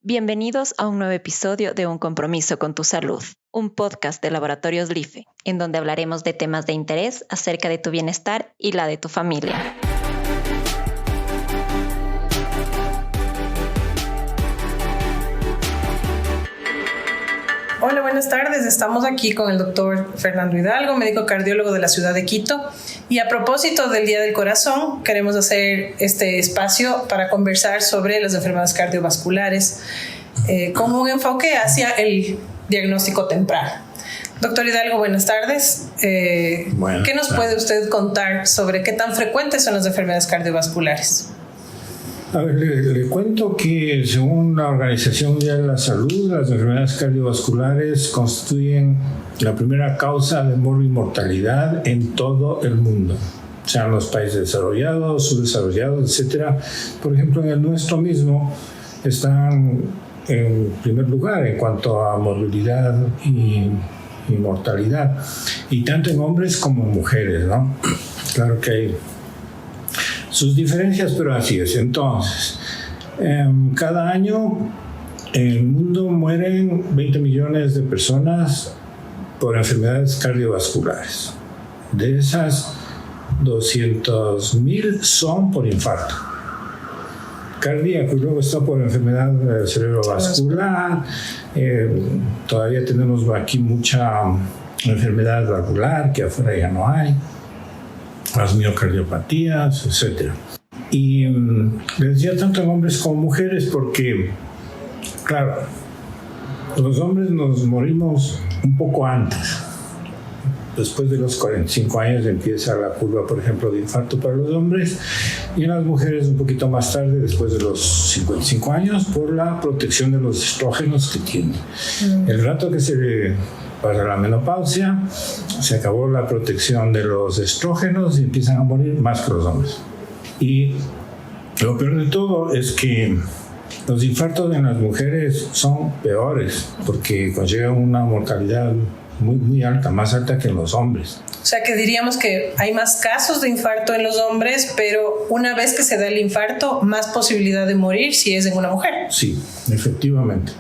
Bienvenidos a un nuevo episodio de Un Compromiso con tu Salud, un podcast de Laboratorios LIFE, en donde hablaremos de temas de interés acerca de tu bienestar y la de tu familia. Hola, buenas tardes. Estamos aquí con el doctor Fernando Hidalgo, médico cardiólogo de la ciudad de Quito. Y a propósito del Día del Corazón, queremos hacer este espacio para conversar sobre las enfermedades cardiovasculares con un enfoque hacia el diagnóstico temprano. Doctor Hidalgo, buenas tardes. ¿Qué nos puede usted contar sobre qué tan frecuentes son las enfermedades cardiovasculares? A ver, le cuento que según la Organización Mundial de la Salud, las enfermedades cardiovasculares constituyen la primera causa de mortalidad en todo el mundo, sean los países desarrollados, subdesarrollados, etc. Por ejemplo, en el nuestro mismo están en primer lugar en cuanto a morbilidad y mortalidad, y tanto en hombres como en mujeres, ¿no? Claro que hay sus diferencias, pero así es. Entonces, cada año en el mundo mueren 20 millones de personas por enfermedades cardiovasculares. De esas, 200,000 son por infarto cardíaco y luego está por enfermedad cerebrovascular. Todavía tenemos aquí mucha enfermedad valvular que afuera ya no hay, las miocardiopatías, etc. Y les decía tanto en hombres como mujeres porque, claro, los hombres nos morimos un poco antes. Después de los 45 años empieza la curva, por ejemplo, de infarto para los hombres, y en las mujeres un poquito más tarde, después de los 55 años, por la protección de los estrógenos que tienen. El rato que se para la menopausia, se acabó la protección de los estrógenos y empiezan a morir más que los hombres. Y lo peor de todo es que los infartos en las mujeres son peores porque conllevan una mortalidad muy alta, más alta que en los hombres. O sea que diríamos que hay más casos de infarto en los hombres, pero una vez que se da el infarto, más posibilidad de morir si es en una mujer. Sí, efectivamente.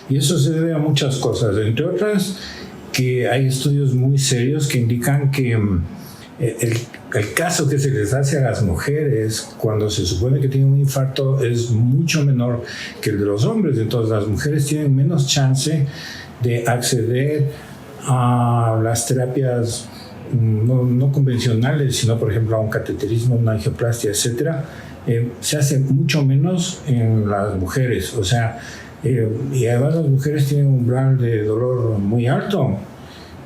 Y eso se debe a muchas cosas, entre otras que hay estudios muy serios que indican que el caso que se les hace a las mujeres cuando se supone que tienen un infarto es mucho menor que el de los hombres. Entonces las mujeres tienen menos chance de acceder a las terapias no convencionales, sino por ejemplo a un cateterismo, una angioplastia, etc. Se hace mucho menos en las mujeres, o sea, y además las mujeres tienen un umbral de dolor muy alto.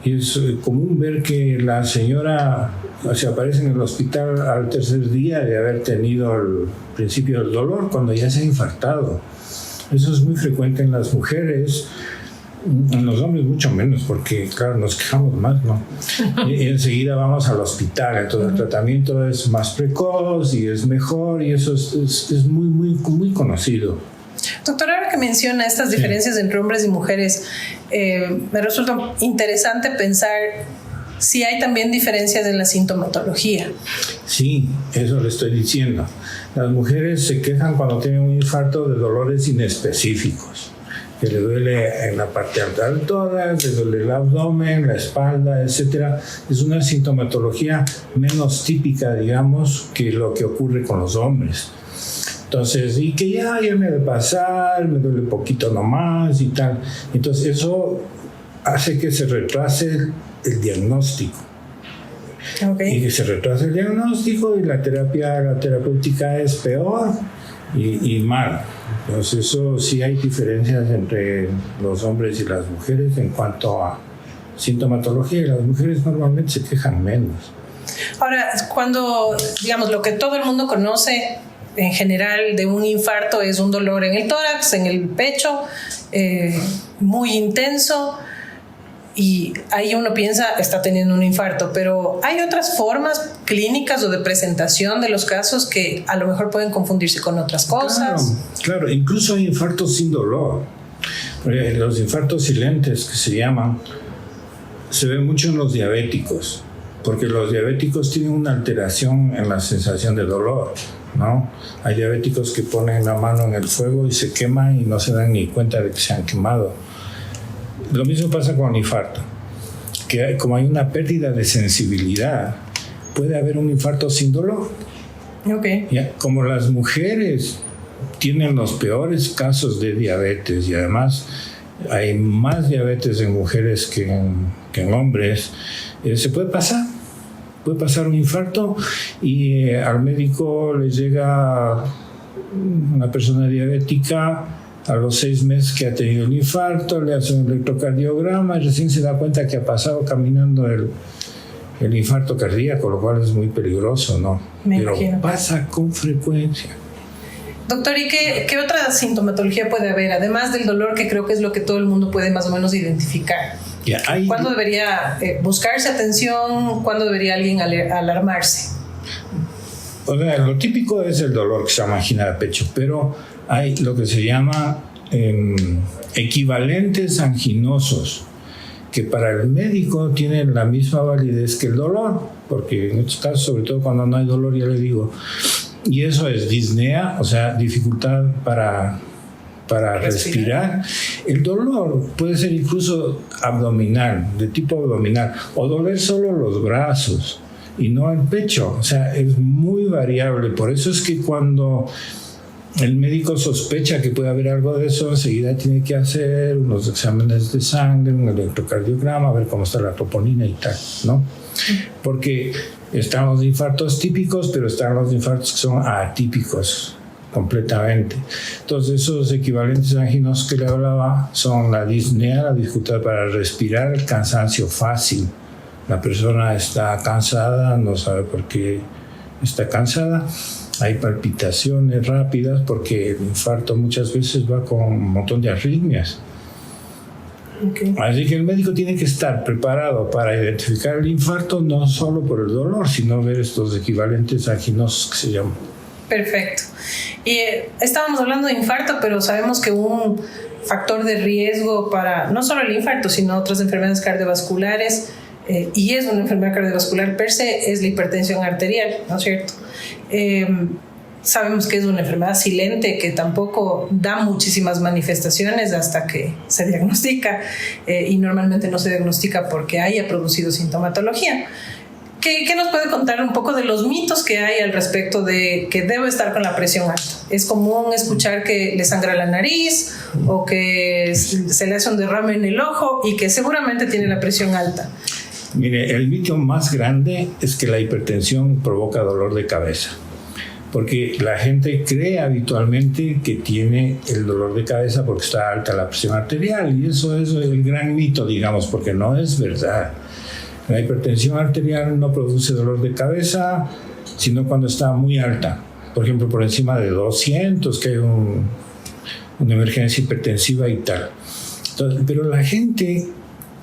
Y es común ver que la señora se aparece en el hospital al tercer día de haber tenido el principio del dolor, cuando ya se ha infartado. Eso es muy frecuente en las mujeres. En los hombres mucho menos, porque claro, nos quejamos más, ¿no? Y enseguida vamos al hospital, entonces el tratamiento es más precoz y es mejor, y eso es muy conocido. Doctor, ahora que menciona estas diferencias entre hombres y mujeres, me resulta interesante pensar si hay también diferencias en la sintomatología. Sí, eso le estoy diciendo. Las mujeres se quejan cuando tienen un infarto de dolores inespecíficos, que le duele en la parte alta del tórax, le duele el abdomen, la espalda, etc. Es una sintomatología menos típica, digamos, que lo que ocurre con los hombres. Entonces, y que ya me debe pasar, me duele poquito nomás y tal. Entonces, eso hace que se retrase el diagnóstico. Okay. Y que se retrase el diagnóstico y la terapéutica es peor y mal. Entonces, eso sí hay diferencias entre los hombres y las mujeres en cuanto a sintomatología, y las mujeres normalmente se quejan menos. Ahora, cuando, digamos, lo que todo el mundo conoce en general de un infarto es un dolor en el tórax, en el pecho, muy intenso, y ahí uno piensa está teniendo un infarto, pero hay otras formas clínicas o de presentación de los casos que a lo mejor pueden confundirse con otras cosas. Claro, incluso hay infartos sin dolor. Los infartos silentes, que se llaman, se ven mucho en los diabéticos, porque los diabéticos tienen una alteración en la sensación de dolor. ¿no? Hay diabéticos que ponen la mano en el fuego y se queman y no se dan ni cuenta de que se han quemado. Lo mismo pasa con el infarto, que como hay una pérdida de sensibilidad, puede haber un infarto sin dolor. Okay. Ya, como las mujeres tienen los peores casos de diabetes y además hay más diabetes en mujeres que en hombres, se puede pasar un infarto y al médico le llega una persona diabética a los 6 meses que ha tenido el infarto, le hace un electrocardiograma y recién se da cuenta que ha pasado caminando el infarto cardíaco, lo cual es muy peligroso, ¿no? Pero pasa con frecuencia. Doctor, ¿y qué otra sintomatología puede haber? Además del dolor, que creo que es lo que todo el mundo puede más o menos identificar. ¿Cuándo debería buscarse atención? ¿Cuándo debería alguien alarmarse? O sea, lo típico es el dolor que se llama angina de pecho, pero hay lo que se llama equivalentes anginosos, que para el médico tienen la misma validez que el dolor, porque en estos casos, sobre todo cuando no hay dolor, ya le digo, y eso es disnea, o sea, dificultad para respirar. El dolor puede ser incluso abdominal, de tipo abdominal, o doler solo los brazos y no el pecho, o sea, es muy variable. Por eso es que cuando el médico sospecha que puede haber algo de eso, enseguida tiene que hacer unos exámenes de sangre, un electrocardiograma, a ver cómo está la troponina y tal, ¿no? Porque están los infartos típicos, pero están los infartos que son atípicos completamente. Entonces, esos equivalentes anginosos que le hablaba son la disnea, la dificultad para respirar, el cansancio fácil. La persona está cansada, no sabe por qué está cansada. Hay palpitaciones rápidas porque el infarto muchas veces va con un montón de arritmias. Okay. Así que el médico tiene que estar preparado para identificar el infarto, no solo por el dolor, sino ver estos equivalentes anginosos que se llaman. Perfecto. Y estábamos hablando de infarto, pero sabemos que un factor de riesgo para no solo el infarto, sino otras enfermedades cardiovasculares, y es una enfermedad cardiovascular per se, es la hipertensión arterial, ¿no es cierto? Sabemos que es una enfermedad silente que tampoco da muchísimas manifestaciones hasta que se diagnostica, y normalmente no se diagnostica porque haya producido sintomatología. ¿Qué nos puede contar un poco de los mitos que hay al respecto de que debo estar con la presión alta? ¿Es común escuchar que le sangra la nariz o que se le hace un derrame en el ojo y que seguramente tiene la presión alta? Mire, el mito más grande es que la hipertensión provoca dolor de cabeza, porque la gente cree habitualmente que tiene el dolor de cabeza porque está alta la presión arterial, y eso es el gran mito, digamos, porque no es verdad. La hipertensión arterial no produce dolor de cabeza, sino cuando está muy alta. Por ejemplo, por encima de 200, que hay una emergencia hipertensiva y tal. Entonces, pero la gente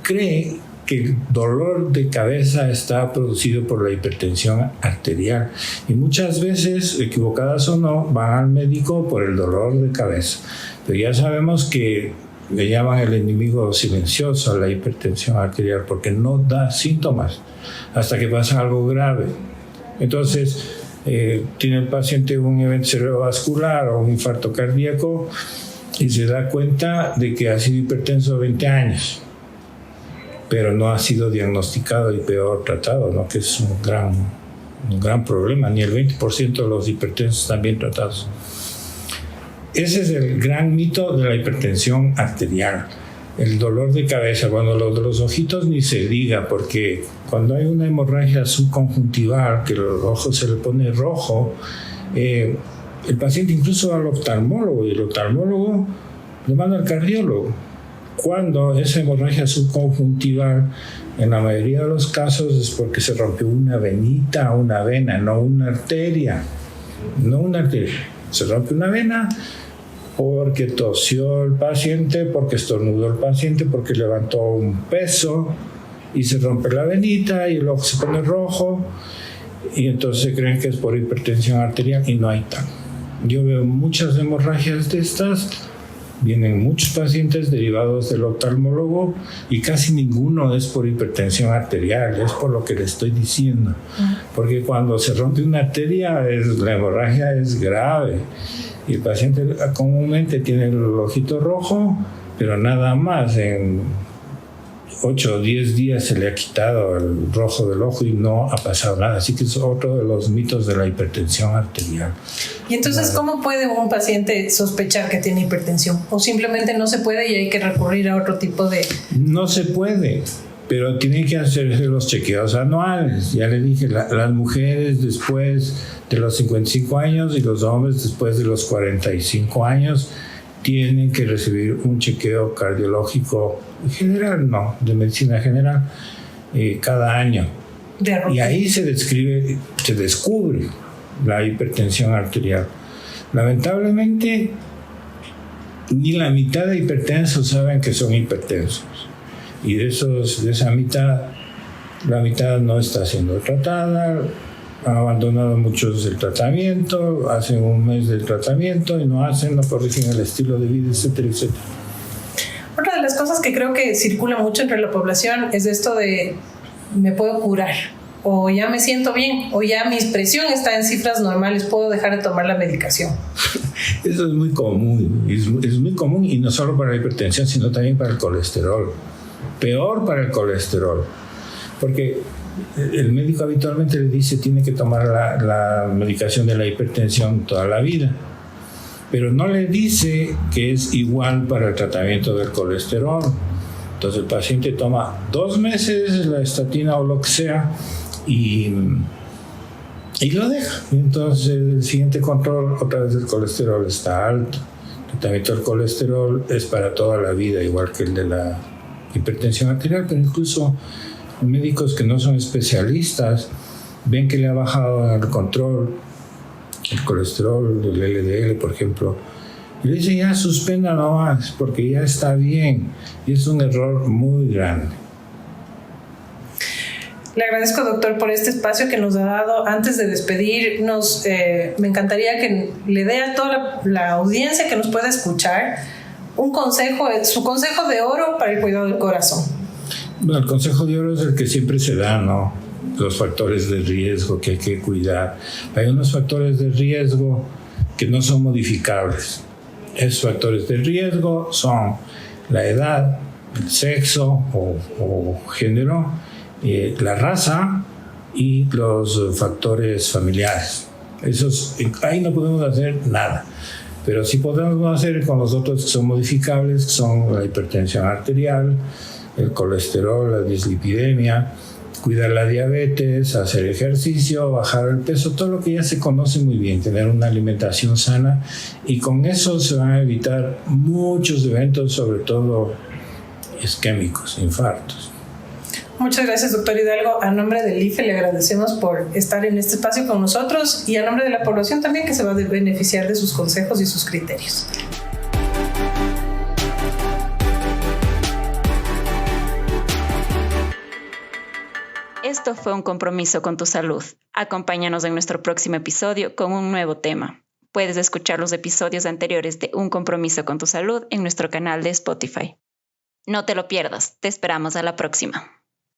cree que el dolor de cabeza está producido por la hipertensión arterial. Y muchas veces, equivocadas o no, van al médico por el dolor de cabeza. Pero ya sabemos que le llaman el enemigo silencioso a la hipertensión arterial porque no da síntomas hasta que pasa algo grave. Entonces, tiene el paciente un evento cerebrovascular o un infarto cardíaco y se da cuenta de que ha sido hipertenso 20 años, pero no ha sido diagnosticado y peor tratado, ¿no? Que es un gran problema. Ni el 20% de los hipertensos están bien tratados. Ese es el gran mito de la hipertensión arterial. El dolor de cabeza, cuando los ojitos ni se diga, porque cuando hay una hemorragia subconjuntival, que los ojos se le pone rojo, el paciente incluso va al oftalmólogo y el oftalmólogo lo manda al cardiólogo. Cuando esa hemorragia subconjuntival, en la mayoría de los casos, es porque se rompió una venita, una vena, no una arteria. No una arteria. Se rompe una vena porque tosió el paciente, porque estornudó el paciente, porque levantó un peso y se rompe la venita y el ojo se pone rojo y entonces creen que es por hipertensión arterial y no hay tal. Yo veo muchas hemorragias de estas Vienen muchos pacientes derivados del oftalmólogo y casi ninguno es por hipertensión arterial, es por lo que le estoy diciendo. Porque cuando se rompe una arteria, la hemorragia es grave y el paciente comúnmente tiene el ojito rojo, pero nada más. En 8 o 10 días se le ha quitado el rojo del ojo y no ha pasado nada. Así que es otro de los mitos de la hipertensión arterial. Y entonces, ¿cómo puede un paciente sospechar que tiene hipertensión? ¿O simplemente no se puede y hay que recurrir a otro tipo de...? No se puede, pero tienen que hacerse los chequeos anuales. Ya le dije, las mujeres después de los 55 años y los hombres después de los 45 años tienen que recibir un chequeo cardiológico general, no, de medicina general, cada año. Y ahí se descubre la hipertensión arterial. Lamentablemente, ni la mitad de hipertensos saben que son hipertensos. Y de esa mitad, la mitad no está siendo tratada. Han abandonado muchos el tratamiento, hacen un mes del tratamiento y no corrigen el estilo de vida, etcétera, etcétera. Otra de las cosas que creo que circula mucho entre la población es esto de me puedo curar, o ya me siento bien, o ya mi presión está en cifras normales, puedo dejar de tomar la medicación. Eso es muy común, es muy común, y no solo para la hipertensión, sino también para el colesterol. Peor para el colesterol, porque el médico habitualmente le dice tiene que tomar la medicación de la hipertensión toda la vida, pero no le dice que es igual para el tratamiento del colesterol. Entonces el paciente toma 2 meses la estatina o lo que sea y lo deja. Entonces el siguiente control, otra vez el colesterol está alto. El tratamiento del colesterol es para toda la vida, igual que el de la hipertensión arterial, pero incluso médicos que no son especialistas ven que le ha bajado el control, el colesterol, el LDL, por ejemplo, y le dicen ya suspenda nomás porque ya está bien, y es un error muy grande. Le agradezco, doctor, por este espacio que nos ha dado. Antes de despedirnos, me encantaría que le dé a toda la audiencia que nos pueda escuchar un consejo, su consejo de oro para el cuidado del corazón. Bueno, el consejo de oro es el que siempre se da, ¿no? Los factores de riesgo que hay que cuidar. Hay unos factores de riesgo que no son modificables. Esos factores de riesgo son la edad, el sexo o género, la raza y los factores familiares. Ahí no podemos hacer nada. Pero sí podemos hacer con los otros que son modificables, que son la hipertensión arterial, el colesterol, la dislipidemia, cuidar la diabetes, hacer ejercicio, bajar el peso, todo lo que ya se conoce muy bien, tener una alimentación sana, y con eso se van a evitar muchos eventos, sobre todo isquémicos, infartos. Muchas gracias, doctor Hidalgo. A nombre del IFE le agradecemos por estar en este espacio con nosotros, y a nombre de la población también, que se va a beneficiar de sus consejos y sus criterios. Esto fue Un Compromiso con tu Salud. Acompáñanos en nuestro próximo episodio con un nuevo tema. Puedes escuchar los episodios anteriores de Un Compromiso con tu Salud en nuestro canal de Spotify. No te lo pierdas. Te esperamos a la próxima.